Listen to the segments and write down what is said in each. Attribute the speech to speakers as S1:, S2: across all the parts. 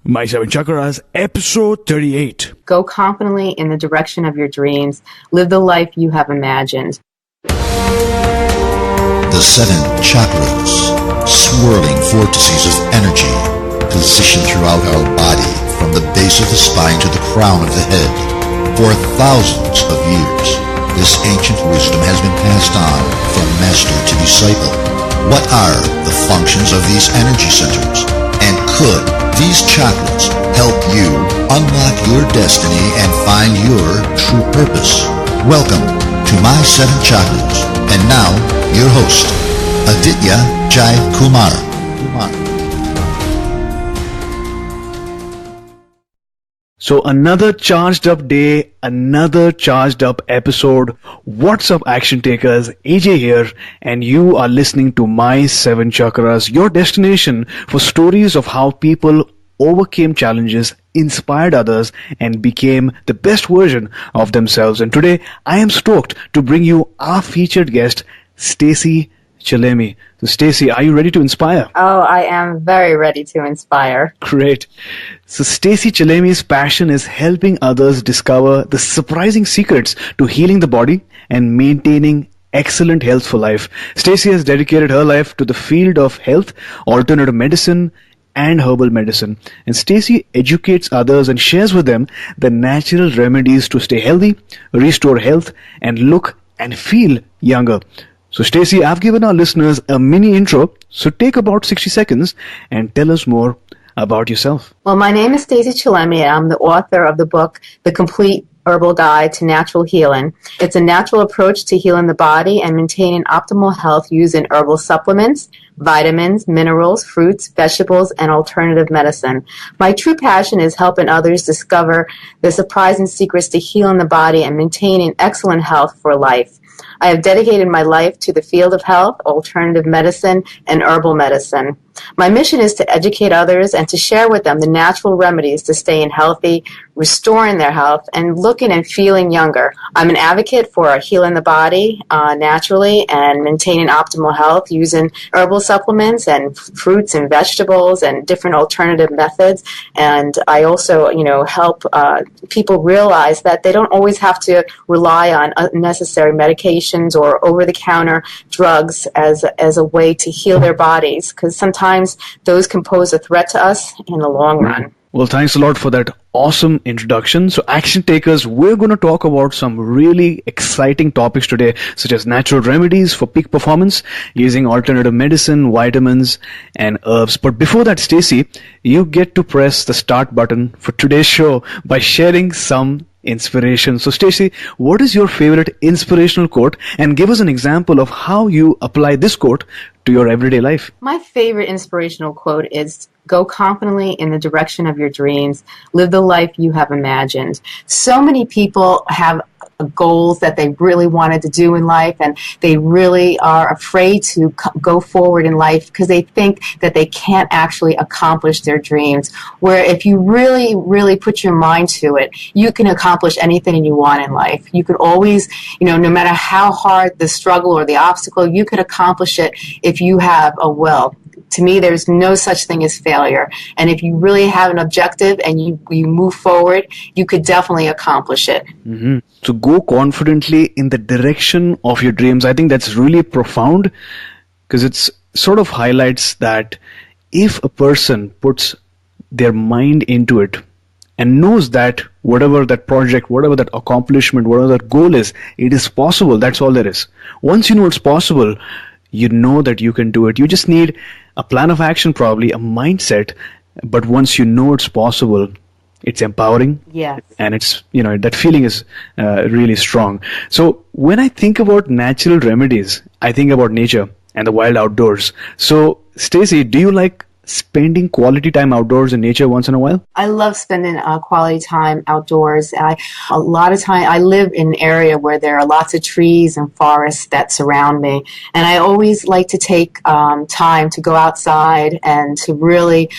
S1: My Seven Chakras, episode 38.
S2: Go confidently in the direction of your dreams. Live the life you have imagined.
S3: The seven chakras, swirling vortices of energy, positioned throughout our body from the base of the spine to the crown of the head. For thousands of years, this ancient wisdom has been passed on from master to disciple. What are the functions of these energy centers? And could these chakras help you unlock your destiny and find your true purpose? Welcome to My Seven Chakras. And now, your host, Aditya Jai Kumar.
S1: So another charged up day, another charged up episode. What's up, action takers? AJ here, and you are listening to My Seven Chakras, your destination for stories of how people overcame challenges, inspired others, and became the best version of themselves. And today, I am stoked to bring you our featured guest, Stacey. Chillemi. So Stacey, are you ready to inspire?
S2: Oh, I am very ready to inspire.
S1: Great. So Stacey Chillemi's passion is helping others discover the surprising secrets to healing the body and maintaining excellent health for life. Stacey has dedicated her life to the field of health, alternative medicine, and herbal medicine. And Stacey educates others and shares with them the natural remedies to stay healthy, restore health, and look and feel younger. So Stacey, I've given our listeners a mini intro, so take about 60 seconds and tell us more about yourself.
S2: Well, my name is Stacey Chillemi, and I'm the author of the book, The Complete Herbal Guide to Natural Healing. It's a natural approach to healing the body and maintaining optimal health using herbal supplements, vitamins, minerals, fruits, vegetables, and alternative medicine. My true passion is helping others discover the surprising secrets to healing the body and maintaining excellent health for life. I have dedicated my life to the field of health, alternative medicine, and herbal medicine. My mission is to educate others and to share with them the natural remedies to staying healthy, restoring their health, and looking and feeling younger. I'm an advocate for healing the body naturally and maintaining optimal health using herbal supplements and fruits and vegetables and different alternative methods. And I also, help people realize that they don't always have to rely on unnecessary medications or over-the-counter drugs as a way to heal their bodies, because sometimes those can pose a threat to us in the long run.
S1: Well, thanks a lot for that awesome introduction. So action takers, we're going to talk about some really exciting topics today, such as natural remedies for peak performance, using alternative medicine, vitamins, and herbs. But before that, Stacey, you get to press the start button for today's show by sharing some inspiration. So Stacey, what is your favorite inspirational quote? And give us an example of how you apply this quote to your everyday life.
S2: My favorite inspirational quote is, go confidently in the direction of your dreams. Live the life you have imagined. So many people have goals that they really wanted to do in life, and they really are afraid to go forward in life because they think that they can't actually accomplish their dreams. Where if you really, really put your mind to it, you can accomplish anything you want in life. You could always, no matter how hard the struggle or the obstacle, you could accomplish it if you have a will. To me, there's no such thing as failure. And if you really have an objective and you move forward, you could definitely accomplish it.
S1: Mm-hmm. So go confidently in the direction of your dreams. I think that's really profound, because it's sort of highlights that if a person puts their mind into it and knows that whatever that project, whatever that accomplishment, whatever that goal is, it is possible. That's all there is. Once you know it's possible, you know that you can do it. You just need a plan of action, probably a mindset. But once you know it's possible, it's empowering.
S2: Yes.
S1: And it's, that feeling is really strong. So when I think about natural remedies, I think about nature and the wild outdoors. So Stacey, do you like spending quality time outdoors in nature once in a while?
S2: I love spending quality time outdoors. A lot of time I live in an area where there are lots of trees and forests that surround me, and I always like to take time to go outside and to really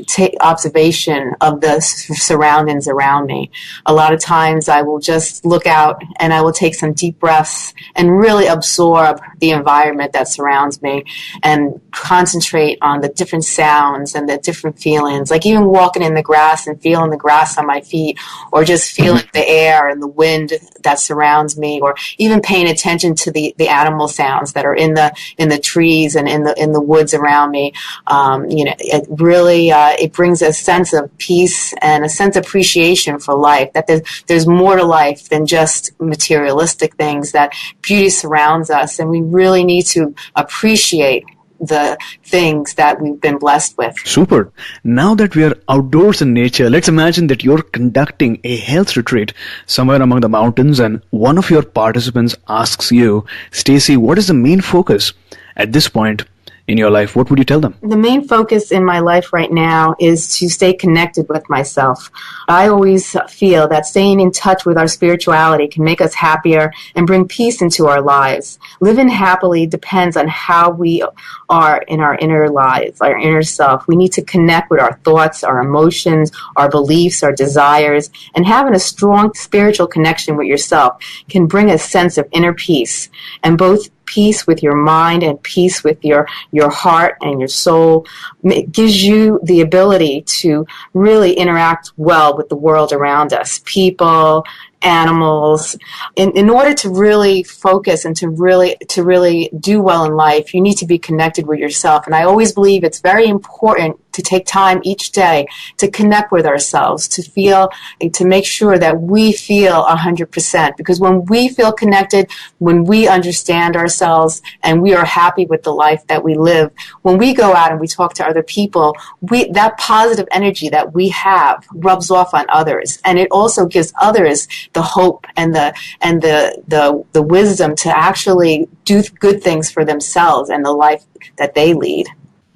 S2: take observation of the surroundings around me. A lot of times I will just look out and I will take some deep breaths and really absorb the environment that surrounds me and concentrate on the different sounds and the different feelings, like even walking in the grass and feeling the grass on my feet, or just feeling the air and the wind that surrounds me, or even paying attention to the animal sounds that are in the trees and in the woods around me. It really it brings a sense of peace and a sense of appreciation for life, that there's more to life than just materialistic things, that beauty surrounds us, and we really need to appreciate the things that we've been blessed with.
S1: Super. Now that we are outdoors in nature, let's imagine that you're conducting a health retreat somewhere among the mountains, and one of your participants asks you, Stacey, what is the main focus at this point in your life? What would you tell them?
S2: The main focus in my life right now is to stay connected with myself. I always feel that staying in touch with our spirituality can make us happier and bring peace into our lives. Living happily depends on how we are in our inner lives, our inner self. We need to connect with our thoughts, our emotions, our beliefs, our desires, and having a strong spiritual connection with yourself can bring a sense of inner peace, and both peace with your mind and peace with your heart and your soul. It gives you the ability to really interact well with the world around us, people, animals. In order to really focus and to really do well in life, you need to be connected with yourself. And I always believe it's very important to take time each day to connect with ourselves, to make sure that we feel 100%. Because when we feel connected, when we understand ourselves and we are happy with the life that we live, when we go out and we talk to other people, that positive energy that we have rubs off on others, and it also gives others the hope and the wisdom to actually do good things for themselves and the life that they lead.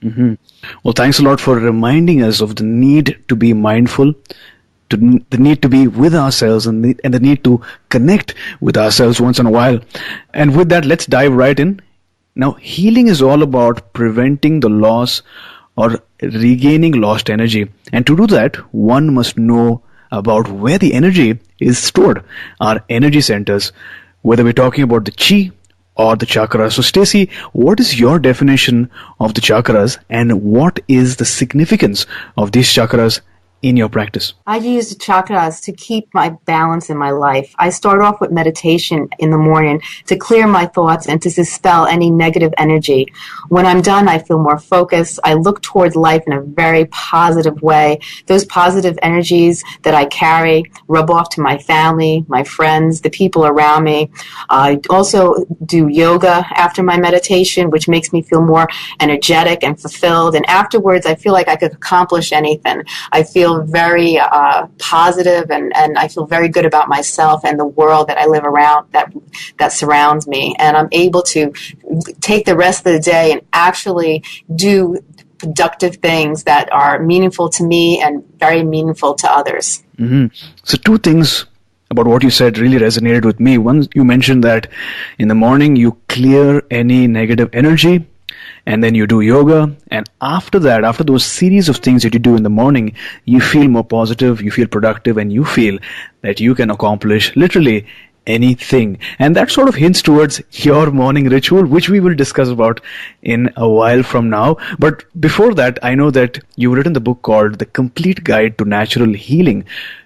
S1: Mm-hmm. Well, thanks a lot for reminding us of the need to be mindful, the need to be with ourselves, and the need to connect with ourselves once in a while. And with that, let's dive right in. Now, healing is all about preventing the loss or regaining lost energy. And to do that, one must know about where the energy is stored, our energy centers, whether we're talking about the chi or the chakras. So Stacey, what is your definition of the chakras, and what is the significance of these chakras in your practice?
S2: I use the chakras to keep my balance in my life. I start off with meditation in the morning to clear my thoughts and to dispel any negative energy. When I'm done, I feel more focused. I look towards life in a very positive way. Those positive energies that I carry rub off to my family, my friends, the people around me. I also do yoga after my meditation, which makes me feel more energetic and fulfilled. And afterwards, I feel like I could accomplish anything. I feel very positive, and I feel very good about myself and the world that I live around, that surrounds me. And I'm able to take the rest of the day and actually do productive things that are meaningful to me and very meaningful to others.
S1: Mm-hmm. So two things about what you said really resonated with me. One, you mentioned that in the morning you clear any negative energy, and then you do yoga, and after that, after those series of things that you do in the morning, you feel more positive, you feel productive, and you feel that you can accomplish literally anything. And that sort of hints towards your morning ritual, which we will discuss about in a while from now. But before that, I know that you've written the book called The Complete Guide to Natural Healing.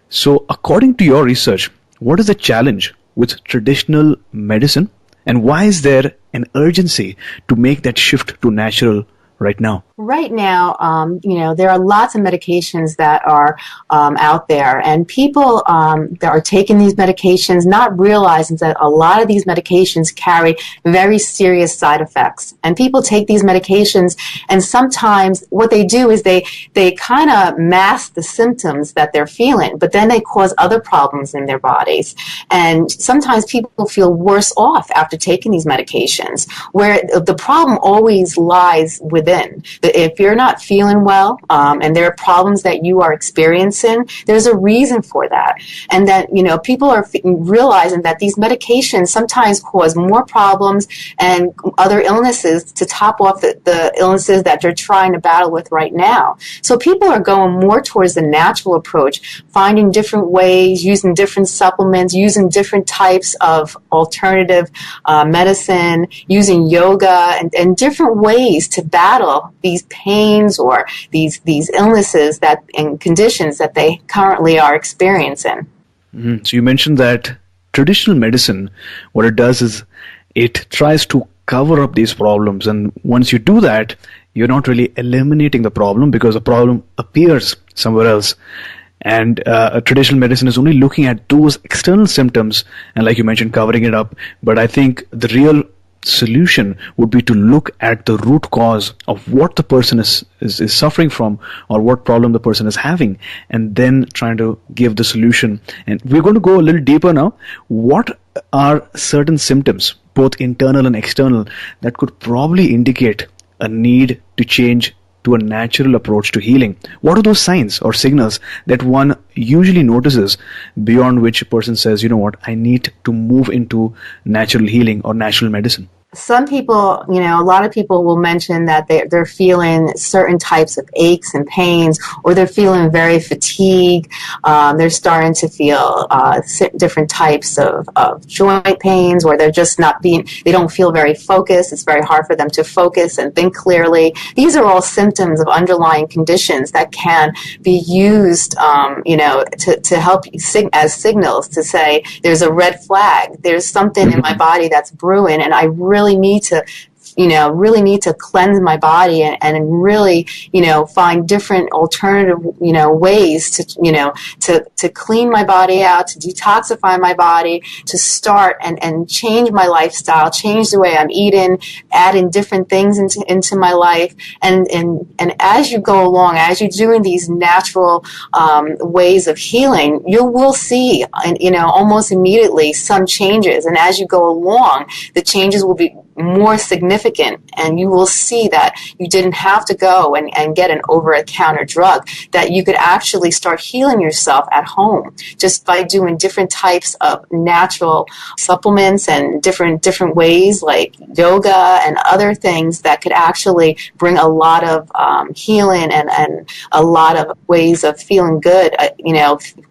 S1: So according to your research, what is the challenge with traditional medicine, and why is there an urgency to make that shift to natural right now?
S2: Right now, there are lots of medications that are out there, and people that are taking these medications not realizing that a lot of these medications carry very serious side effects. And people take these medications, and sometimes what they do is they kind of mask the symptoms that they're feeling, but then they cause other problems in their bodies. And sometimes people feel worse off after taking these medications, where the problem always lies within. If you're not feeling well, and there are problems that you are experiencing, there's a reason for that. And that, people are realizing that these medications sometimes cause more problems and other illnesses to top off the illnesses that they're trying to battle with right now. So people are going more towards the natural approach, finding different ways, using different supplements, using different types of alternative medicine, using yoga and different ways to battle these pains or these illnesses and conditions that they currently are experiencing.
S1: Mm-hmm. So you mentioned that traditional medicine, what it does is it tries to cover up these problems, and once you do that, you're not really eliminating the problem because the problem appears somewhere else. And traditional medicine is only looking at those external symptoms and, like you mentioned, covering it up. But I think the real solution would be to look at the root cause of what the person is suffering from, or what problem the person is having, and then trying to give the solution. And we're going to go a little deeper now. What are certain symptoms, both internal and external, that could probably indicate a need to change to a natural approach to healing? What are those signs or signals that one usually notices beyond which a person says, you know what, I need to move into natural healing or natural medicine?
S2: Some people, a lot of people will mention that they're feeling certain types of aches and pains, or they're feeling very fatigued. They're starting to feel different types of joint pains, or they're just they don't feel very focused. It's very hard for them to focus and think clearly. These are all symptoms of underlying conditions that can be used, to help as signals to say there's a red flag. There's something in my body that's brewing, and I really need to cleanse my body and really, find different alternative, ways to clean my body out, to detoxify my body, to start and change my lifestyle, change the way I'm eating, add in different things into my life. And as you go along, as you're doing these natural ways of healing, you will see, almost immediately some changes. And as you go along, the changes will be more significant, and you will see that you didn't have to go and get an over-the-counter drug, that you could actually start healing yourself at home just by doing different types of natural supplements and different ways like yoga and other things that could actually bring a lot of healing and a lot of ways of feeling good,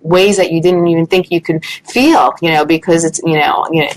S2: ways that you didn't even think you could feel, because it's,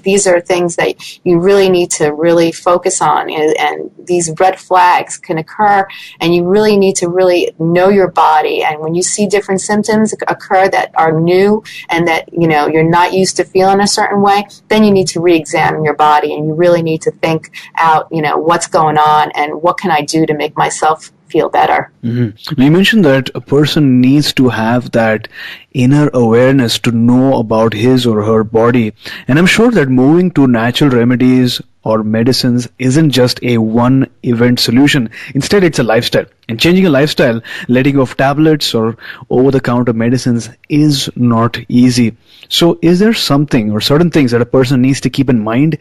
S2: these are things that you really need to really focus on, and these red flags can occur, and you really need to really know your body. And when you see different symptoms occur that are new and that you're not used to feeling a certain way, then you need to re-examine your body, and you really need to think out what's going on and what can I do to make myself feel better.
S1: Mm-hmm. You mentioned that a person needs to have that inner awareness to know about his or her body. And I'm sure that moving to natural remedies or medicines isn't just a one event solution. Instead, it's a lifestyle. And changing a lifestyle, letting go of tablets or over-the-counter medicines is not easy. So is there something or certain things that a person needs to keep in mind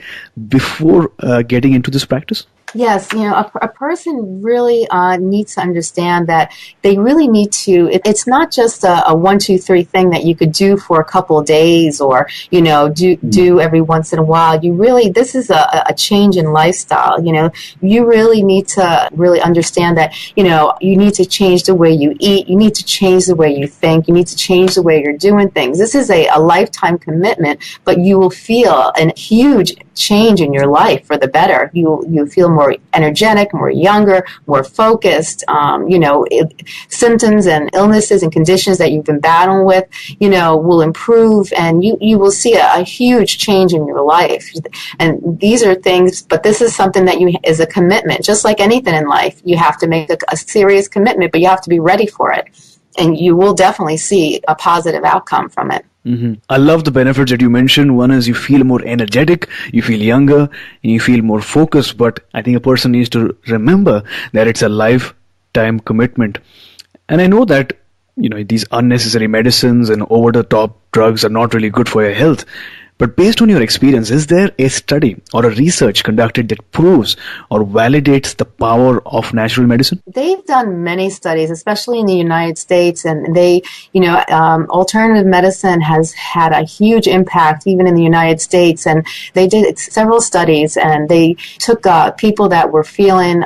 S1: before getting into this practice?
S2: Yes, a person really needs to understand that they really need to, it's not just a 1, 2, 3 thing that you could do for a couple of days or, do every once in a while. This is a change in lifestyle. You really need to really understand that, you need to change the way you eat. You need to change the way you think. You need to change the way you're doing things. This is a lifetime commitment, but you will feel a huge change in your life for the better. You feel more energetic, more younger, more focused. Symptoms and illnesses and conditions that you've been battling with, will improve, and you will see a huge change in your life. And these are things, but this is something that is a commitment. Just like anything in life, you have to make a serious commitment, but you have to be ready for it. And you will definitely see a positive outcome from it.
S1: Mm-hmm. I love the benefits that you mentioned. One is you feel more energetic, you feel younger, and you feel more focused. But I think a person needs to remember that it's a lifetime commitment. And I know that, these unnecessary medicines and over-the-top drugs are not really good for your health. But based on your experience, is there a study or a research conducted that proves or validates the power of natural medicine?
S2: They've done many studies, especially in the United States, and alternative medicine has had a huge impact even in the United States. And they did several studies, and they took people that were feeling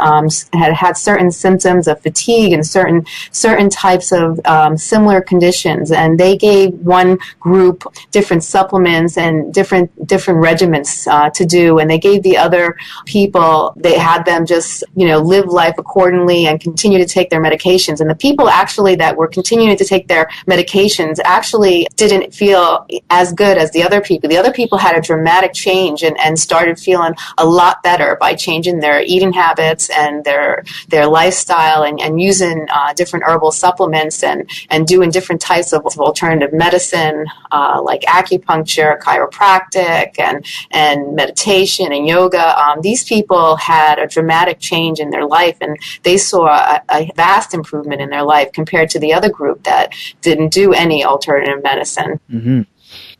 S2: had certain symptoms of fatigue and certain types of similar conditions, and they gave one group different supplements and different regimens to do, and they gave the other people, they had them just live life accordingly and continue to take their medications. And the people actually that were continuing to take their medications actually didn't feel as good as the other people. The other people had a dramatic change and started feeling a lot better by changing their eating habits and their lifestyle and using different herbal supplements and doing different types of alternative medicine like acupuncture, chiropractic, and meditation and yoga. These people had a dramatic change in their life, and they saw a vast improvement in their life compared to the other group that didn't do any alternative medicine.
S1: Mm-hmm.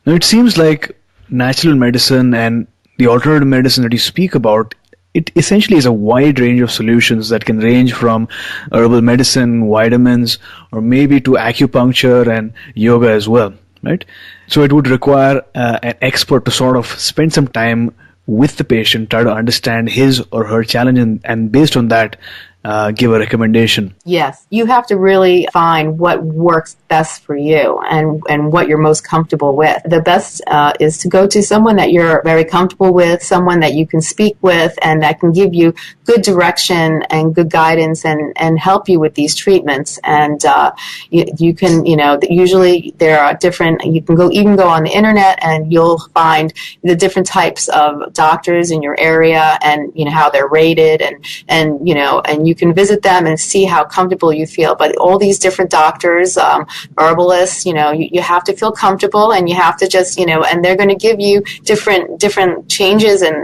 S1: Now, it seems like natural medicine and the alternative medicine that you speak about, it essentially is a wide range of solutions that can range from herbal medicine, vitamins, or maybe to acupuncture and yoga as well, right? So it would require an expert to sort of spend some time with the patient, try to understand his or her challenge, and based on that, give a recommendation.
S2: Yes, you have to really find what works best for you and what you're most comfortable with. The best is to go to someone that you're very comfortable with, someone that you can speak with, and that can give you good direction and good guidance and help you with these treatments. And you can, usually there are different, you can even go on the internet and you'll find the different types of doctors in your area and, how they're rated and you can visit them and see how comfortable you feel. But all these different doctors, herbalists, you have to feel comfortable, and you have to just, and they're going to give you different changes and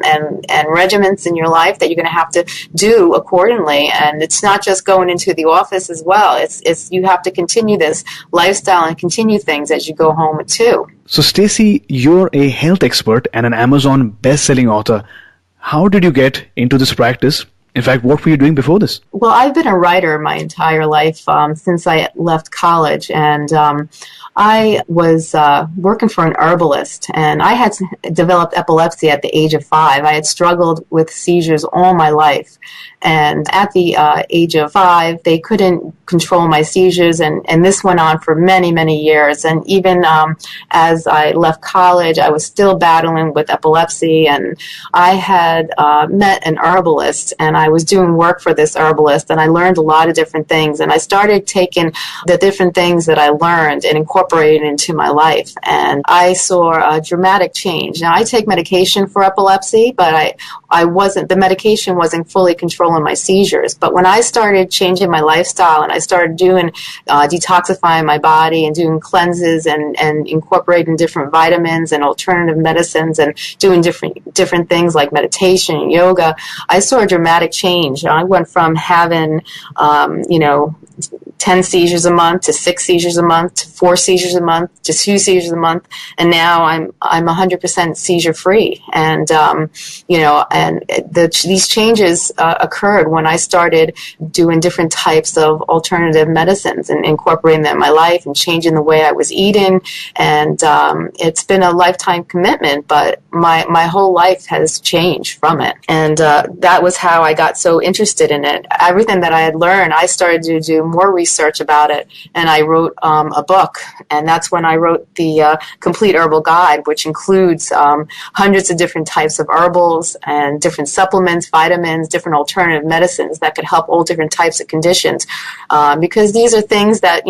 S2: regimens in your life that you're going to have to do accordingly. And it's not just going into the office as well. It's you have to continue this lifestyle and continue things as you go home too.
S1: So Stacey, you're a health expert and an Amazon best-selling author. How did you get into this practice? In fact, what were you doing before this?
S2: Well, I've been a writer my entire life since I left college, and I was working for an herbalist, and I had developed epilepsy at the age of 5. I had struggled with seizures all my life, and at the age of 5, they couldn't control my seizures, and this went on for many, many years. And even as I left college, I was still battling with epilepsy, and I had met an herbalist, and I was doing work for this herbalist, and I learned a lot of different things, and I started taking the different things that I learned and incorporating into my life, and I saw a dramatic change. Now, I take medication for epilepsy, but the medication wasn't fully controlling my seizures. But when I started changing my lifestyle and I started doing detoxifying my body and doing cleanses and incorporating different vitamins and alternative medicines and doing different things like meditation and yoga, I saw a dramatic change. I went from having 10 seizures a month to 6 seizures a month to 4 seizures a month to 2 seizures a month, and now I'm 100% seizure free. And these changes occurred when I started doing different types of alternative medicines and incorporating them in my life and changing the way I was eating. And it's been a lifetime commitment, but my whole life has changed from it. And that was how I got so interested in it. Everything that I had learned, I started to do more research about it, and I wrote a book, and that's when I wrote the Complete Herbal Guide, which includes hundreds of different types of herbals and different supplements, vitamins, different alternative medicines that could help all different types of conditions, because these are things that,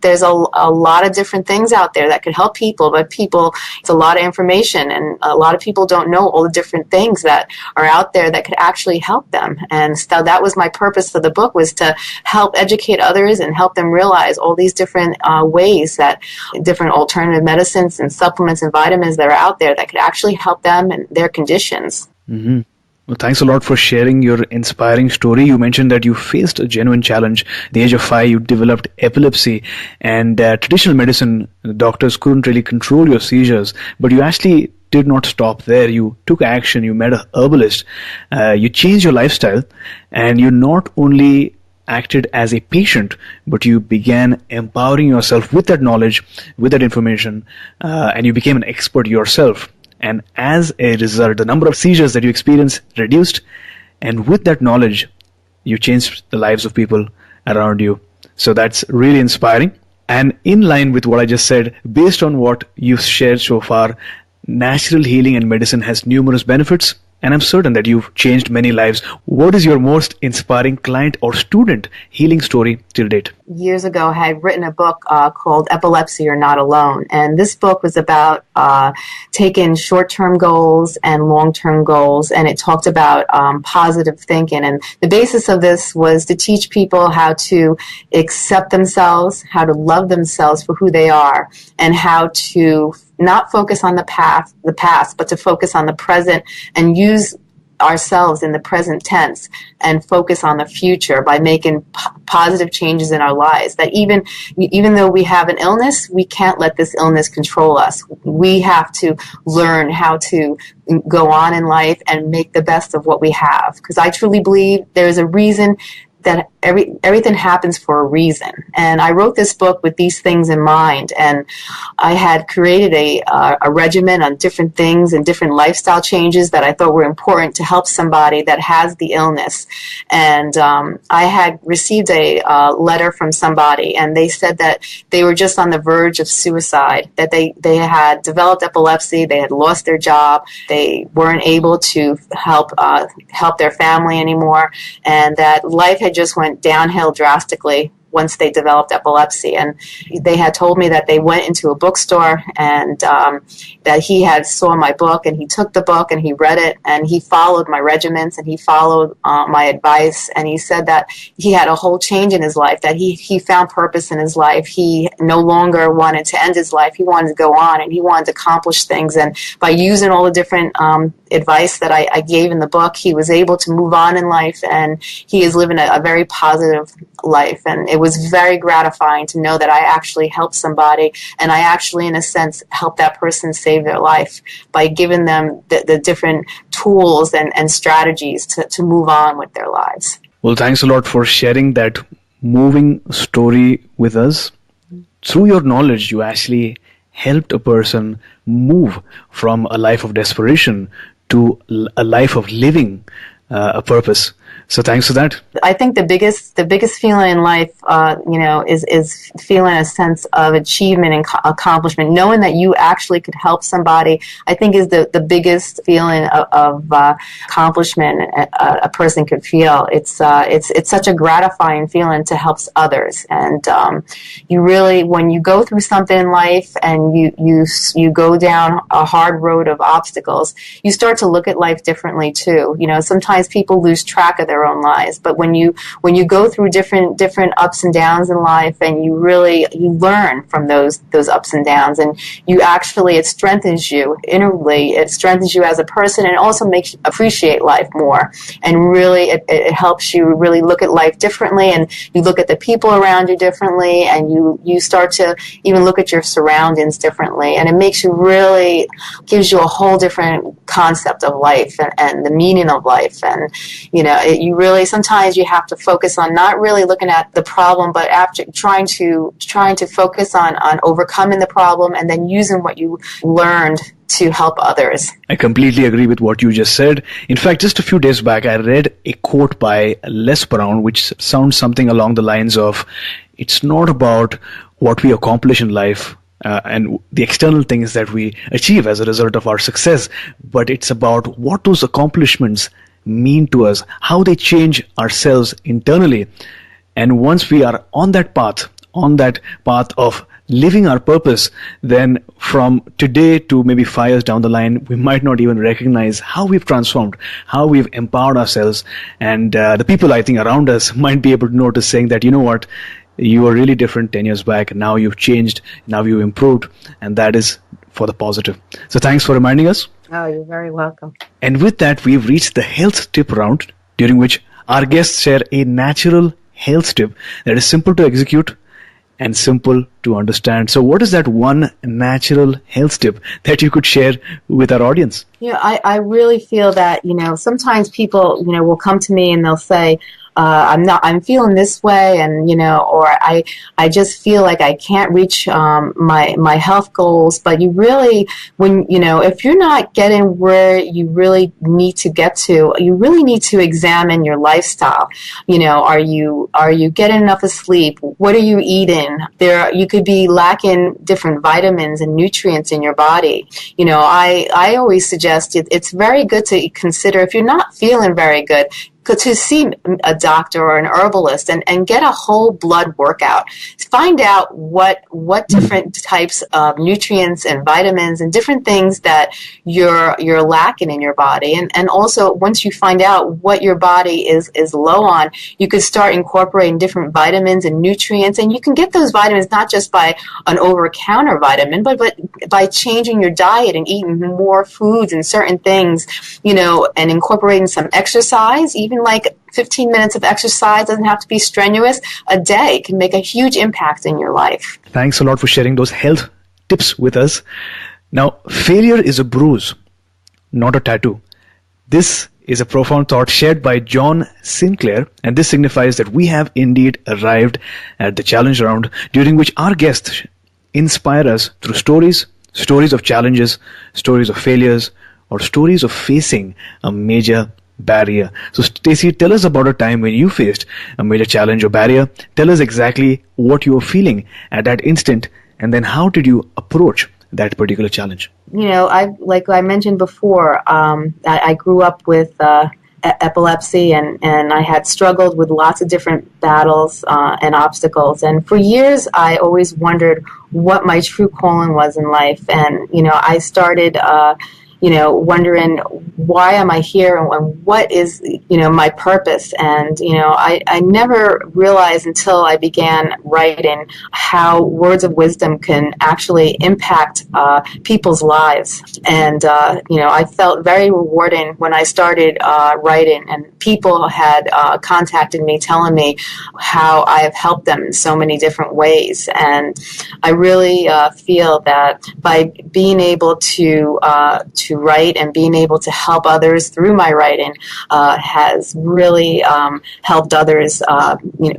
S2: there's a lot of different things out there that could help people, but it's a lot of information, and a lot of people don't know all the different things that are out there that could actually help them. And so that was my purpose for the book, was to help educate others and help them realize all these different ways that different alternative medicines and supplements and vitamins that are out there that could actually help them and their conditions.
S1: Mm-hmm. Well, thanks a lot for sharing your inspiring story. You mentioned that you faced a genuine challenge. At the age of 5, you developed epilepsy, and traditional medicine, the doctors couldn't really control your seizures, but you actually did not stop there. You took action. You met a herbalist. You changed your lifestyle, and you not only acted as a patient, but you began empowering yourself with that knowledge, with that information, and you became an expert yourself. And as a result, the number of seizures that you experienced reduced, and with that knowledge, you changed the lives of people around you. So that's really inspiring. And in line with what I just said, based on what you've shared so far, natural healing and medicine has numerous benefits, and I'm certain that you've changed many lives. What is your most inspiring client or student healing story till date?
S2: Years ago, I had written a book called Epilepsy You're Not Alone. And this book was about taking short-term goals and long-term goals, and it talked about positive thinking. And the basis of this was to teach people how to accept themselves, how to love themselves for who they are, and how to not focus on the past, but to focus on the present and use ourselves in the present tense and focus on the future by making positive changes in our lives. That even though we have an illness, we can't let this illness control us. We have to learn how to go on in life and make the best of what we have. Because I truly believe there is a reason that everything happens for a reason. And I wrote this book with these things in mind, and I had created a regimen on different things and different lifestyle changes that I thought were important to help somebody that has the illness. And I had received a letter from somebody, and they said that they were just on the verge of suicide, that they had developed epilepsy, they had lost their job, they weren't able to help their family anymore, and that life had just went downhill drastically once they developed epilepsy. And they had told me that they went into a bookstore and that he had saw my book, and he took the book and he read it, and he followed my regimens, and he followed my advice, and he said that he had a whole change in his life, that he found purpose in his life. He no longer wanted to end his life. He wanted to go on, and he wanted to accomplish things. And by using all the different advice that I gave in the book, he was able to move on in life, and he is living a very positive life. And it was very gratifying to know that I actually helped somebody, and I actually, in a sense, helped that person save their life by giving them the different tools and strategies to move on with their lives.
S1: Well, thanks a lot for sharing that moving story with us. Through your knowledge, you actually helped a person move from a life of desperation to a life of living a purpose. So thanks for that.
S2: I think the biggest feeling in life, is feeling a sense of achievement and accomplishment. Knowing that you actually could help somebody, I think, is the biggest feeling of accomplishment a person could feel. It's such a gratifying feeling to help others. And you really, when you go through something in life and you go down a hard road of obstacles, you start to look at life differently too. Sometimes people lose track of their own lives, but when you go through different ups and downs in life, and you learn from those ups and downs, and it strengthens you inwardly, it strengthens you as a person, and also makes you appreciate life more, and really it helps you really look at life differently, and you look at the people around you differently, and you start to even look at your surroundings differently, and it gives you a whole different concept of life and the meaning of life. And you really, sometimes you have to focus on not really looking at the problem, but after trying to focus on overcoming the problem and then using what you learned to help others.
S1: I completely agree with what you just said. In fact, just a few days back, I read a quote by Les Brown, which sounds something along the lines of, it's not about what we accomplish in life and the external things that we achieve as a result of our success, but it's about what those accomplishments mean to us, how they change ourselves internally. And once we are on that path of living our purpose, then from today to maybe 5 years down the line, we might not even recognize how we've transformed, how we've empowered ourselves. And the people I think around us might be able to notice, saying that, you know what, you were really different 10 years back, now you've changed, now you've improved, and that is for the positive. So thanks for reminding us.
S2: Oh, you're very welcome.
S1: And with that, we've reached the health tip round, during which our guests share a natural health tip that is simple to execute and simple to understand. So what is that one natural health tip that you could share with our audience?
S2: I really feel that, sometimes people, will come to me and they'll say, I'm feeling this way, and, or I just feel like I can't reach, my health goals. But you really, if you're not getting where you really need to get to, you really need to examine your lifestyle. Are you getting enough of sleep? What are you eating? You could be lacking different vitamins and nutrients in your body. I always suggest it's very good to consider, if you're not feeling very good, to see a doctor or an herbalist and get a whole blood workout. Find out what different types of nutrients and vitamins and different things that you're lacking in your body. And also, once you find out what your body is low on, you could start incorporating different vitamins and nutrients. And you can get those vitamins not just by an over-the-counter vitamin, but by changing your diet and eating more foods and certain things, and incorporating some exercise. Even like 15 minutes of exercise, doesn't have to be strenuous, a day can make a huge impact in your life.
S1: Thanks a lot for sharing those health tips with us. Now, failure is a bruise, not a tattoo. This is a profound thought shared by John Sinclair, and this signifies that we have indeed arrived at the challenge round, during which our guests inspire us through stories of challenges, stories of failures, or stories of facing a major barrier. So Stacey, tell us about a time when you faced a major challenge or barrier. Tell us exactly what you were feeling at that instant, and then how did you approach that particular challenge?
S2: Like I mentioned before, I grew up with epilepsy, and I had struggled with lots of different battles and obstacles. And for years, I always wondered what my true calling was in life. And, I started wondering, why am I here, and what is, my purpose? And, I never realized until I began writing how words of wisdom can actually impact people's lives. And, I felt very rewarding when I started writing, and people had contacted me telling me how I have helped them in so many different ways. And I really feel that by being able to write and being able to help others through my writing has really helped others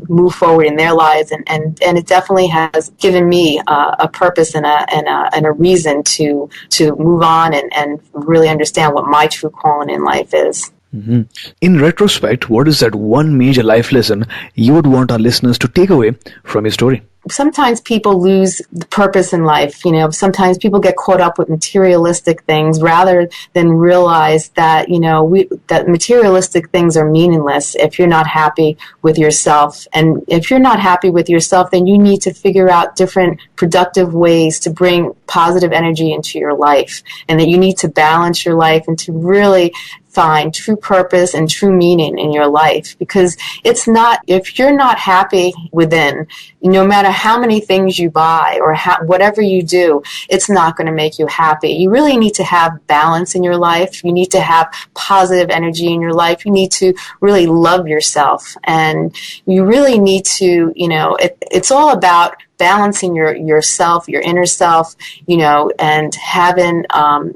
S2: move forward in their lives, and it definitely has given me a purpose and a reason to move on and really understand what my true calling in life is.
S1: Mm-hmm. In retrospect, what is that one major life lesson you would want our listeners to take away from your story?
S2: Sometimes people lose the purpose in life. Sometimes people get caught up with materialistic things rather than realize that, that materialistic things are meaningless if you're not happy with yourself. And if you're not happy with yourself, then you need to figure out different productive ways to bring positive energy into your life, and that you need to balance your life and to really find true purpose and true meaning in your life. Because if you're not happy within, no matter how many things you buy or whatever you do, it's not going to make you happy. You really need to have balance in your life. You need to have positive energy in your life. You need to really love yourself. And you really need to, it's all about balancing yourself, your inner self, and having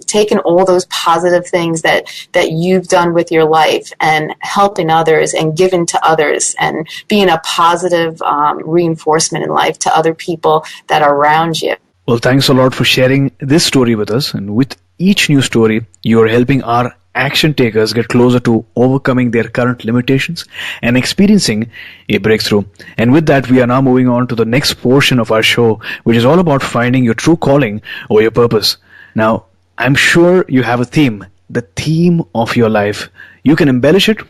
S2: taken all those positive things that you've done with your life and helping others and giving to others and being a positive reinforcement in life to other people that are around you.
S1: Well, thanks a lot for sharing this story with us. And with each new story, you are helping our action takers get closer to overcoming their current limitations and experiencing a breakthrough. And with that, we are now moving on to the next portion of our show, which is all about finding your true calling or your purpose. Now, I'm sure you have a theme, the theme of your life. You can embellish it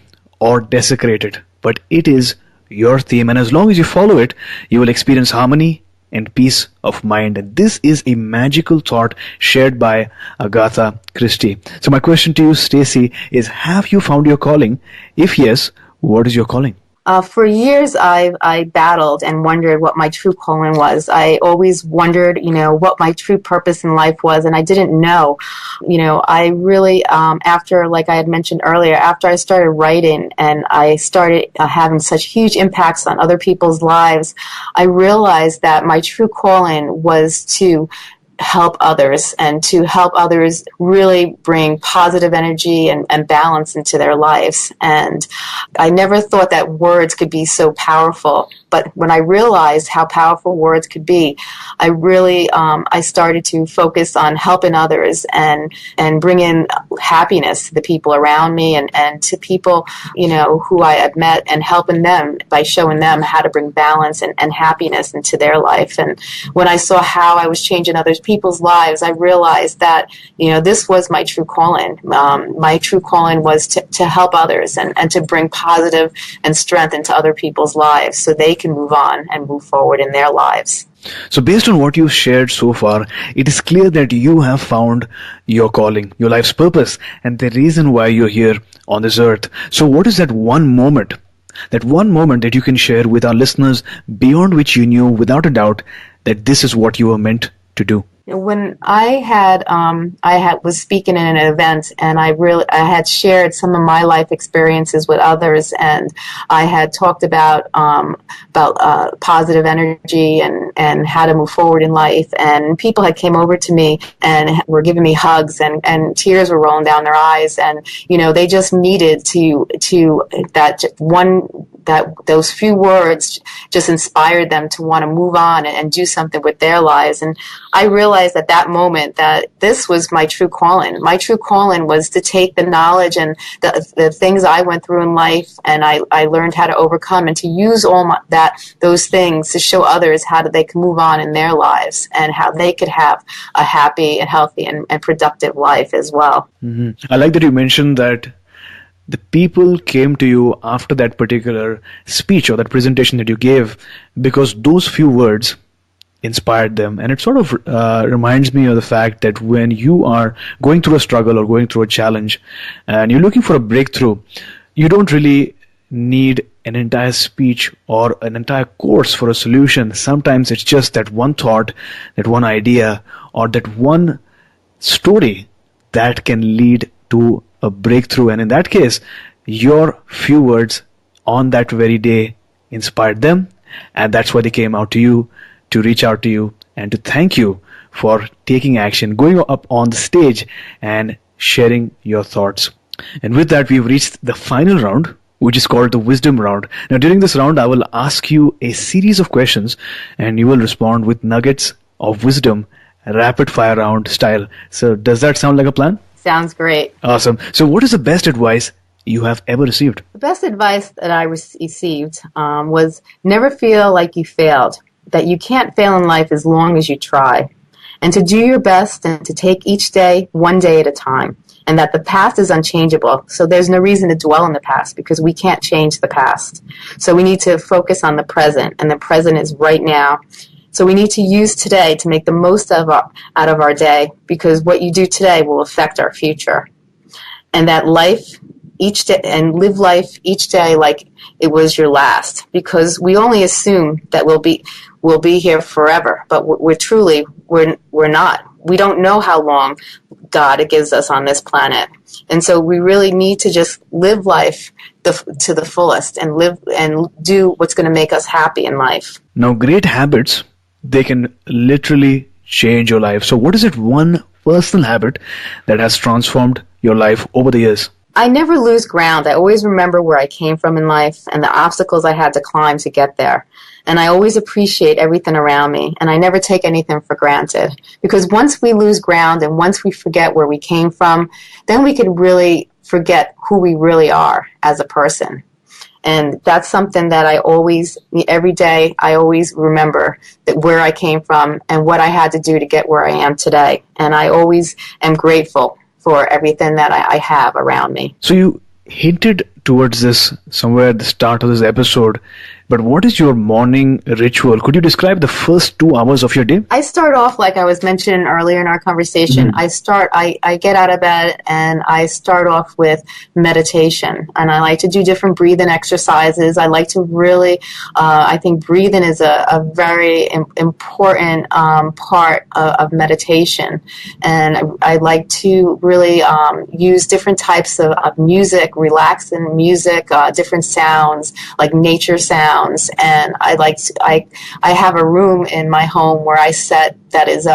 S1: or desecrate it, but it is your theme. And as long as you follow it, you will experience harmony and peace of mind. And this is a magical thought shared by Agatha Christie. So my question to you, Stacey, is have you found your calling? If yes, what is your calling?
S2: For years, I battled and wondered what my true calling was. I always wondered, what my true purpose in life was, and I didn't know. I really, after, like I had mentioned earlier, after I started writing and I started having such huge impacts on other people's lives, I realized that my true calling was to help others and to help others really bring positive energy and balance into their lives. And I never thought that words could be so powerful. But when I realized how powerful words could be, I really, I started to focus on helping others and bring in happiness to the people around me and to people, who I had met, and helping them by showing them how to bring balance and happiness into their life. And when I saw how I was changing others people's lives, I realized that, this was my true calling. My true calling was to help others and to bring positive and strength into other people's lives so they can move on and move forward in their lives.
S1: So based on what you've shared so far, it is clear that you have found your calling, your life's purpose, and the reason why you're here on this earth. So what is that one moment that you can share with our listeners beyond which you knew without a doubt that this is what you were meant to do?
S2: When I was speaking in an event, and I had shared some of my life experiences with others, and I had talked about positive energy and how to move forward in life, and people had came over to me and were giving me hugs, and tears were rolling down their eyes, and they just needed those few words just inspired them to want to move on and do something with their lives. And I realized at that moment that this was my true calling. My true calling was to take the knowledge and the things I went through in life, and I learned how to overcome, and to use those things to show others how they can move on in their lives and how they could have a happy and healthy and productive life as well.
S1: Mm-hmm. I like that you mentioned that the people came to you after that particular speech or that presentation that you gave because those few words inspired them. And it sort of reminds me of the fact that when you are going through a struggle or going through a challenge and you're looking for a breakthrough, you don't really need an entire speech or an entire course for a solution. Sometimes it's just that one thought, that one idea, or that one story that can lead to a breakthrough. And in that case, your few words on that very day inspired them, and that's why they came out to you, to reach out to you, and to thank you for taking action, going up on the stage and sharing your thoughts. And with that, we've reached the final round, which is called the wisdom round. Now, during this round, I will ask you a series of questions, and you will respond with nuggets of wisdom, rapid fire round style. So does that sound like a plan?
S2: Sounds great.
S1: Awesome. So what is the best advice you have ever received?
S2: The best advice that I received was never feel like you failed, that you can't fail in life as long as you try, and to do your best and to take each day one day at a time, and that the past is unchangeable. So there's no reason to dwell in the past because we can't change the past. So we need to focus on the present, and the present is right now. So we need to use today to make the most out of our day, because what you do today will affect our future. And that life each day, and live life each day like it was your last, because we only assume that we'll be here forever, but we're not. We don't know how long God gives us on this planet. And so we really need to just live life to the fullest and live and do what's going to make us happy in life.
S1: Now, great habits, they can literally change your life. So what is it one personal habit that has transformed your life over the years?
S2: I never lose ground. I always remember where I came from in life and the obstacles I had to climb to get there. And I always appreciate everything around me, and I never take anything for granted. Because once we lose ground and once we forget where we came from, then we can really forget who we really are as a person. And that's something that every day, I always remember that where I came from and what I had to do to get where I am today. And I always am grateful for everything that I have around me.
S1: So you hinted towards this somewhere at the start of this episode But what is your morning ritual? Could you describe the first 2 hours of your day?
S2: I start off, like I was mentioning earlier in our conversation, I get out of bed and I start off with meditation. And I like to do different breathing exercises. I like to really, I think breathing is a very important part of meditation. And I like to really use different types of music, relaxing music, different sounds, like nature sounds. And I have a room in my home where I set that is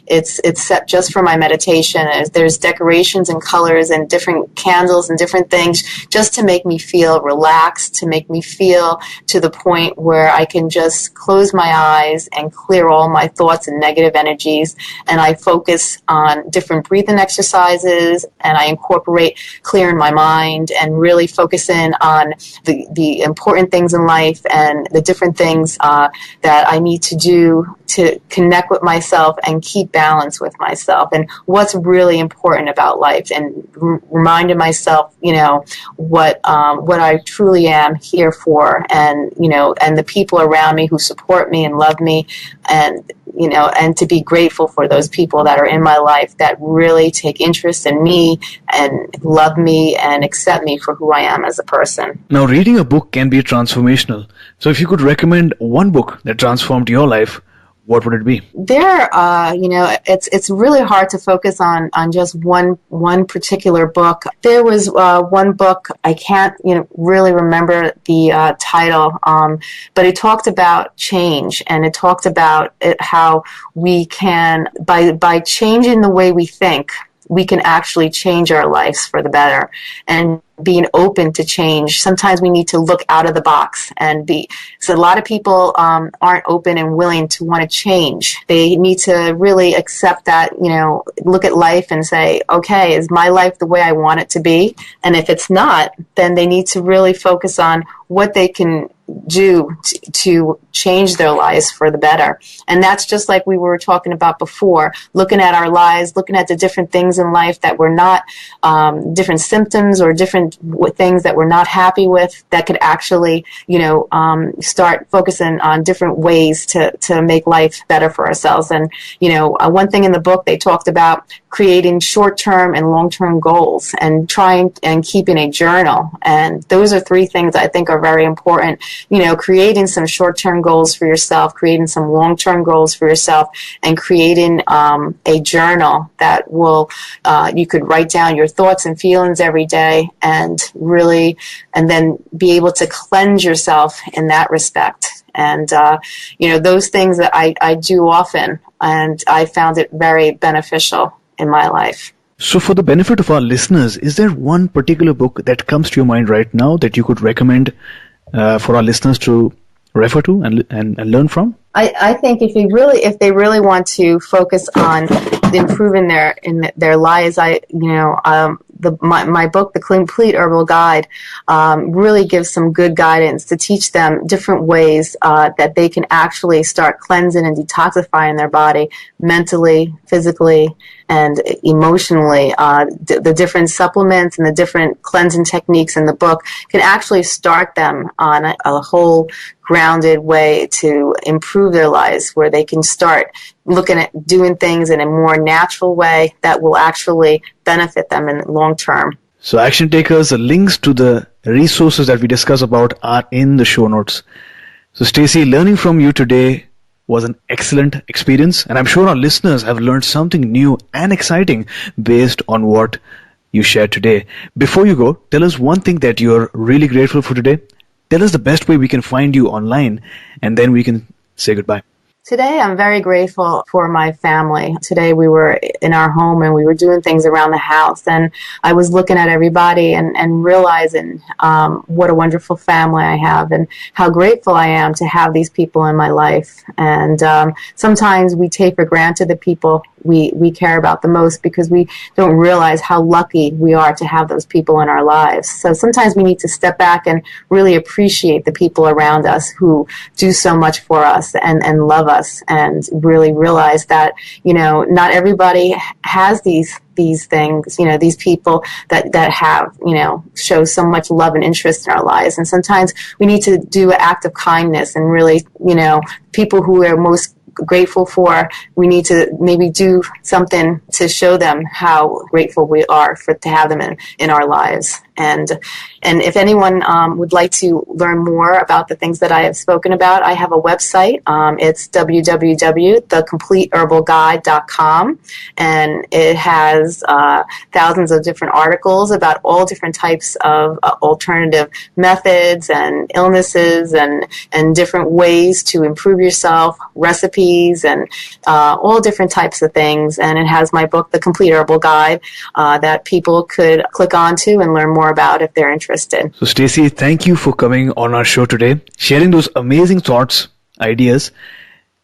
S2: it's set just for my meditation. There's decorations and colors and different candles and different things just to make me feel relaxed, to make me feel to the point where I can just close my eyes and clear all my thoughts and negative energies. And I focus on different breathing exercises, and I incorporate clearing my mind and really focusing on the important things in life and the different things that I need to do to connect with myself and keep balance with myself and what's really important about life, and reminding myself, what I truly am here for, and and the people around me who support me and love me, and and to be grateful for those people that are in my life that really take interest in me and love me and accept me for who I am as a person.
S1: Now, reading a book can be transformational. So if you could recommend one book that transformed your life, what would it be?
S2: It's really hard to focus on just one particular book. There was one book, I can't really remember the title, but it talked about change, and it talked about how we can, by changing the way we think, we can actually change our lives for the better. And being open to change. Sometimes we need to look out of the box and so a lot of people aren't open and willing to want to change. They need to really accept that, look at life and say, okay, is my life the way I want it to be? And if it's not, then they need to really focus on what they can do to change their lives for the better. And that's just like we were talking about before, looking at our lives, looking at the different things in life that we're not, different symptoms or different things that we're not happy with, that could actually, start focusing on different ways to make life better for ourselves. And, one thing in the book, they talked about creating short-term and long-term goals and trying and keeping a journal. And those are three things I think are very important. Creating some short-term goals for yourself, creating some long-term goals for yourself, and creating a journal that will, you could write down your thoughts and feelings every day, and then be able to cleanse yourself in that respect. And, those things that I do often, and I found it very beneficial in my life.
S1: So for the benefit of our listeners, is there one particular book that comes to your mind right now that you could recommend for our listeners to refer to and learn from?
S2: I think if they really want to focus on improving their lives, my book, The Complete Herbal Guide, really gives some good guidance to teach them different ways that they can actually start cleansing and detoxifying their body mentally, physically, and emotionally. The different supplements and the different cleansing techniques in the book can actually start them on a whole grounded way to improve their lives, where they can start looking at doing things in a more natural way that will actually benefit them in the long term.
S1: So action takers, the links to the resources that we discuss about are in the show notes. So Stacey, learning from you today was an excellent experience, and I'm sure our listeners have learned something new and exciting based on what you shared today. Before you go, tell us one thing that you're really grateful for today. Tell us the best way we can find you online, and then we can say goodbye.
S2: Today, I'm very grateful for my family. Today, we were in our home and we were doing things around the house. And I was looking at everybody and realizing what a wonderful family I have and how grateful I am to have these people in my life. And sometimes we take for granted the people we care about the most, because we don't realize how lucky we are to have those people in our lives. So sometimes we need to step back and really appreciate the people around us who do so much for us and love us, and really realize that, not everybody has these things, these people that have, show so much love and interest in our lives. And sometimes we need to do an act of kindness, and really, people who are most grateful for, we need to maybe do something to show them how grateful we are to have them in our lives. And if anyone would like to learn more about the things that I have spoken about, I have a website. It's www.thecompleteherbalguide.com, and it has thousands of different articles about all different types of alternative methods and illnesses and different ways to improve yourself, recipes, and all different types of things. And it has my book, The Complete Herbal Guide, that people could click onto and learn more about if they're interested.
S1: So Stacey, thank you for coming on our show today, sharing those amazing thoughts, ideas,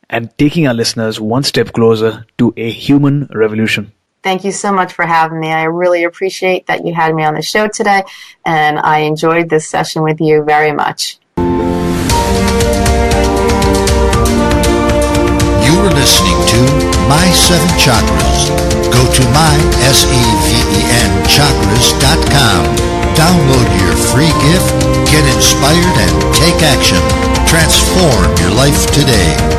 S1: and taking our listeners one step closer to a human revolution.
S2: Thank you so much for having me. I really appreciate that you had me on the show today, and I enjoyed this session with you very much.
S3: You were listening to My 7 Chakras. Go to mysevenchakras.com. Download your free gift, get inspired, and take action. Transform your life today.